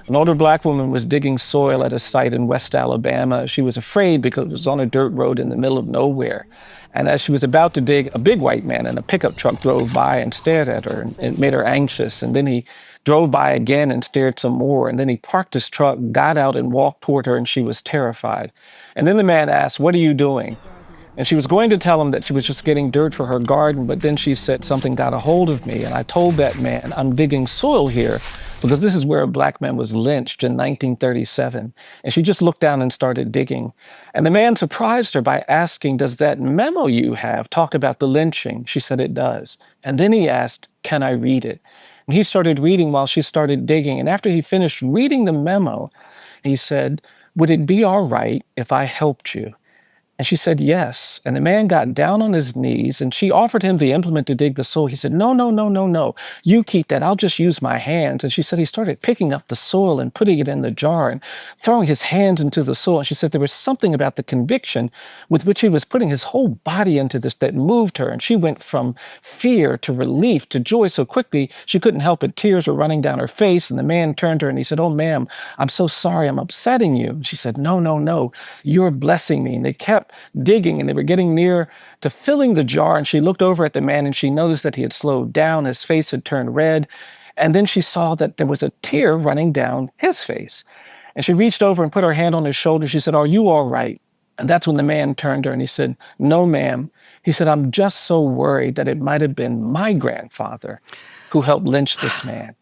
An older black woman was digging soil at a site in West Alabama. She was afraid because it was on a dirt road in the middle of nowhere. And as she was about to dig, a big white man in a pickup truck drove by and stared at her, and it made her anxious. And then he drove by again and stared some more. And then he parked his truck, got out and walked toward her, and she was terrified. And then the man asked, "What are you doing?" And she was going to tell him that she was just getting dirt for her garden, but then she said, "Something got a hold of me." And I told that man, "I'm digging soil here because this is where a black man was lynched in 1937. And she just looked down and started digging. And the man surprised her by asking, "Does that memo you have talk about the lynching?" She said, "It does." And then he asked, "Can I read it?" And he started reading while she started digging. And after he finished reading the memo, he said, "Would it be all right if I helped you?" And she said, "Yes." And the man got down on his knees and she offered him the implement to dig the soil. He said, "No, no, no, no, no. You keep that. I'll just use my hands." And she said he started picking up the soil and putting it in the jar and throwing his hands into the soil. And she said there was something about the conviction with which he was putting his whole body into this that moved her. And she went from fear to relief to joy so quickly she couldn't help it. Tears were running down her face. And the man turned to her and he said, "Oh, ma'am, I'm so sorry I'm upsetting you." And she said, "No, no, no. You're blessing me." And they kept digging and they were getting near to filling the jar. And she looked over at the man and she noticed that he had slowed down. His face had turned red. And then she saw that there was a tear running down his face. And she reached over and put her hand on his shoulder. She said, "Are you all right?" And that's when the man turned to her and he said, "No, ma'am." He said, "I'm just so worried that it might have been my grandfather who helped lynch this man."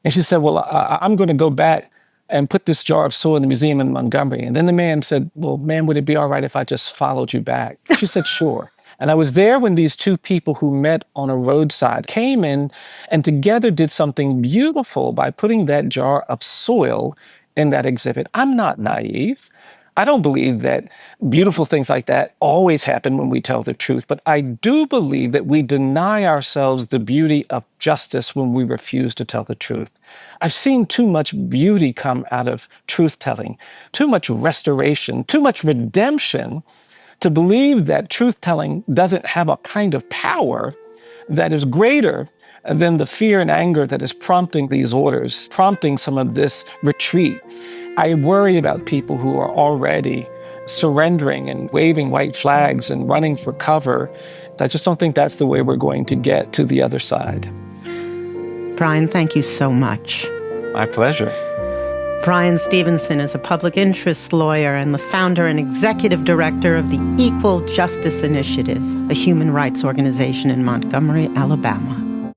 And she said, "Well, I'm going to go back and put this jar of soil in the museum in Montgomery." And then the man said, "Well, ma'am, would it be all right if I just followed you back?" She said, "Sure." And I was there when these two people who met on a roadside came in and together did something beautiful by putting that jar of soil in that exhibit. I'm not naive. I don't believe that beautiful things like that always happen when we tell the truth, but I do believe that we deny ourselves the beauty of justice when we refuse to tell the truth. I've seen too much beauty come out of truth-telling, too much restoration, too much redemption to believe that truth-telling doesn't have a kind of power that is greater than the fear and anger that is prompting these orders, prompting some of this retreat. I worry about people who are already surrendering and waving white flags and running for cover. I just don't think that's the way we're going to get to the other side. Bryan, thank you so much. My pleasure. Bryan Stevenson is a public interest lawyer and the founder and executive director of the Equal Justice Initiative, a human rights organization in Montgomery, Alabama.